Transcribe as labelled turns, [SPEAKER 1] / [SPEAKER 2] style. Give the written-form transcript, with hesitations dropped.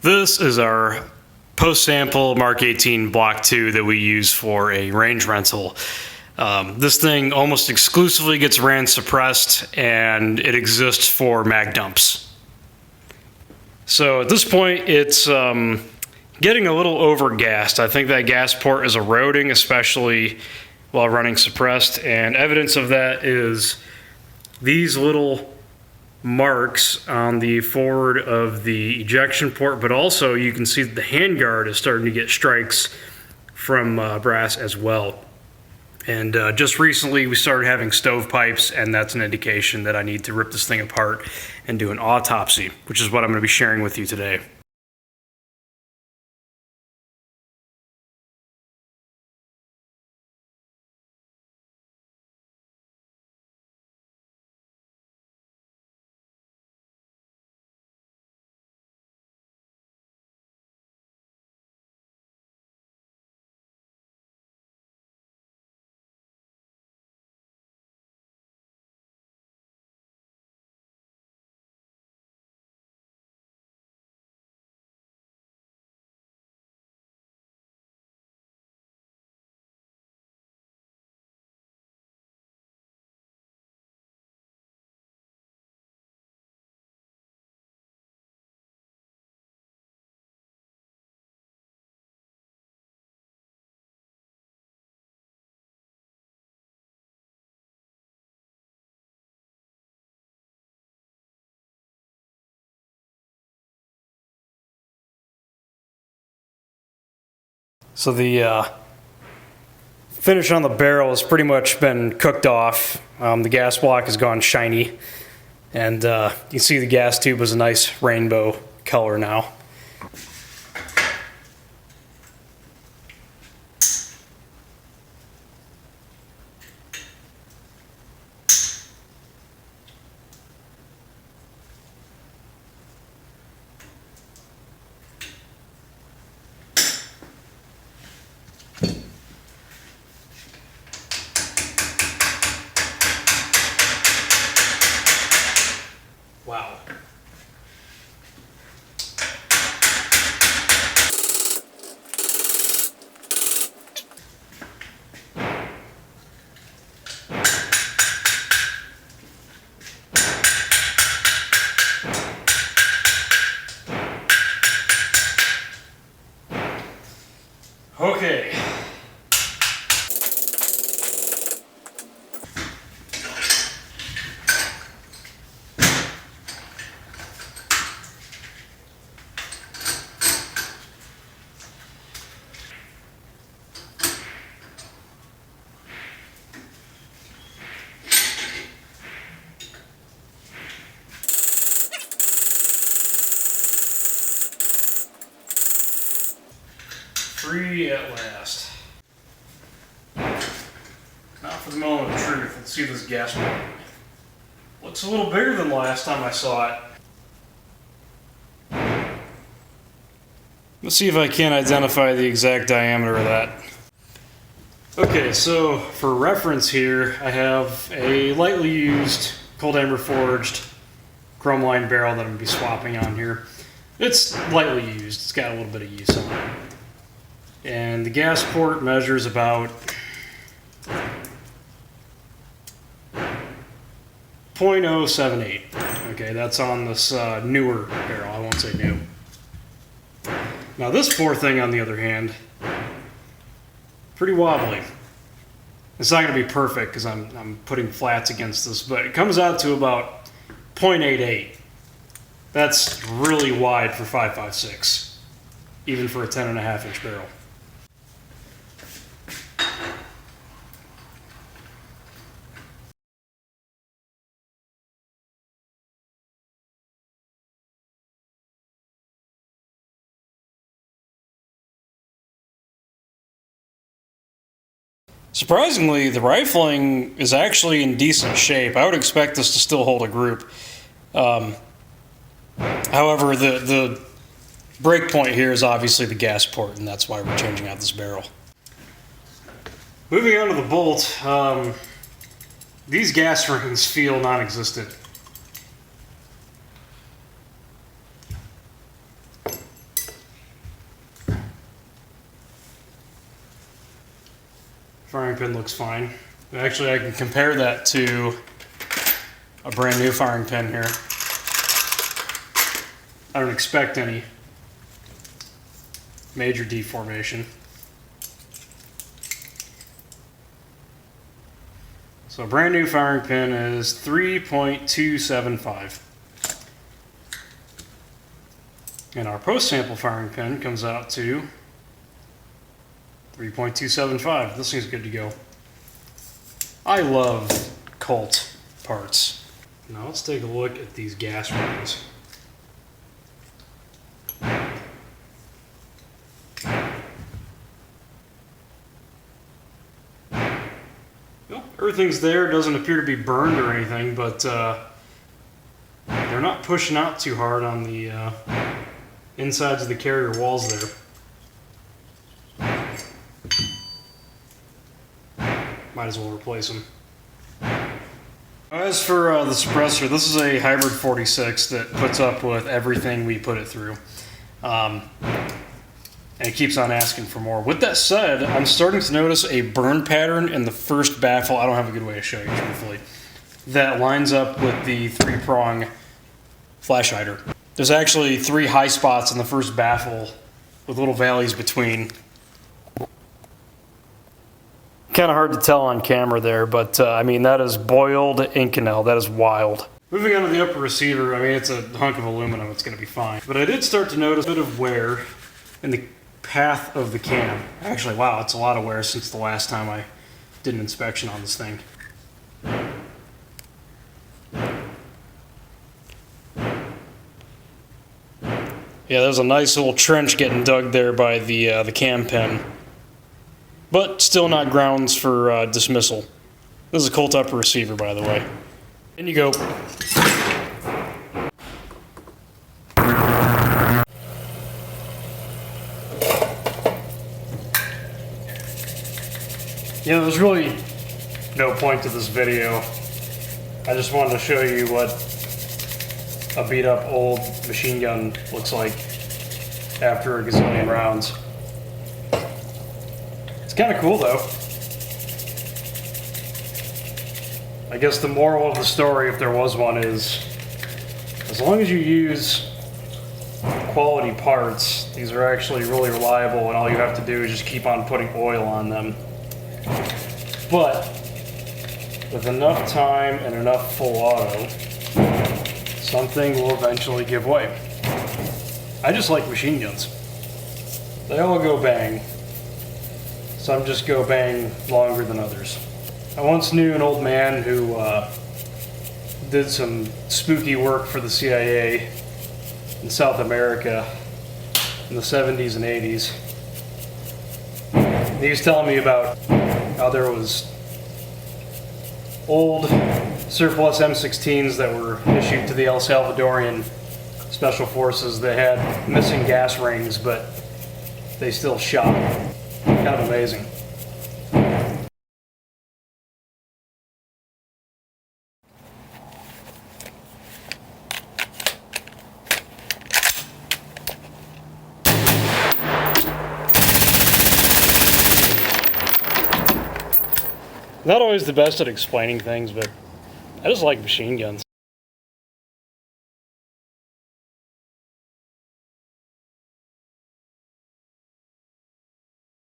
[SPEAKER 1] This is our post-sample Mark 18 Block 2 that we use for a range rental. This thing almost exclusively gets ran suppressed, and it exists for mag dumps. So at this point, it's getting a little over-gassed. I think that gas port is eroding, especially while running suppressed, and evidence of that is these little marks on the forward of the ejection port, but also you can see that the handguard is starting to get strikes from brass as well. And just recently we started having stovepipes, and that's an indication that I need to rip this thing apart and do an autopsy, which is what I'm going to be sharing with you today. So the finish on the barrel has pretty much been cooked off. The gas block has gone shiny, and you can see the gas tube is a nice rainbow color now. Wow. Okay. Free at last. Now for the moment of truth. Let's see this gas port. Looks a little bigger than the last time I saw it. Let's see if I can identify the exact diameter of that. Okay, so for reference here, I have a lightly used cold amber forged chrome lined barrel that I'm going to be swapping on here. It's lightly used. It's got a little bit of use on it. And the gas port measures about 0.078. Okay, that's on this newer barrel. I won't say new. Now this poor thing, on the other hand, pretty wobbly. It's not going to be perfect because I'm putting flats against this, but it comes out to about 0.88. That's really wide for 5.56, even for a 10.5 inch barrel. Surprisingly, the rifling is actually in decent shape. I would expect this to still hold a group. However, the break point here is obviously the gas port, and that's why we're changing out this barrel. Moving on to the bolt, these gas rings feel non-existent. firing pin looks fine. Actually, I can compare that to a brand new firing pin here. I don't expect any major deformation. So a brand new firing pin is 3.275. And our post-sample firing pin comes out to 3.275. This thing's good to go. I love Colt parts. Now let's take a look at these gas rings. Well, everything's there. It doesn't appear to be burned or anything, but they're not pushing out too hard on the insides of the carrier walls there. Might as well replace them. As for the suppressor, this is a hybrid 46 that puts up with everything we put it through. And it keeps on asking for more. With that said, I'm starting to notice a burn pattern in the first baffle. I don't have a good way to show you, truthfully. That lines up with the 3-prong flash hider. There's actually 3 high spots in the first baffle with little valleys between. Kind of hard to tell on camera there, but I mean, that is boiled Inconel. That is wild. Moving on to the upper receiver, I mean, it's a hunk of aluminum. It's going to be fine. But I did start to notice a bit of wear in the path of the cam. Actually, wow, it's a lot of wear since the last time I did an inspection on this thing. Yeah, there's a nice little trench getting dug there by the cam pin. But still not grounds for dismissal. This is a Colt upper receiver, by the way. In you go. Yeah, there's really no point to this video. I just wanted to show you what a beat up old machine gun looks like after a gazillion rounds. It's kind of cool though. I guess the moral of the story, if there was one, is as long as you use quality parts, these are actually really reliable, and all you have to do is just keep on putting oil on them. But with enough time and enough full auto, something will eventually give way. I just like machine guns. They all go bang. Some just go bang longer than others. I once knew an old man who did some spooky work for the CIA in South America in the 70s and 80s. And he was telling me about how there was old surplus M16s that were issued to the El Salvadorian Special Forces that had missing gas rings, but they still shot. Kind of amazing. Not always the best at explaining things, but I just like machine guns.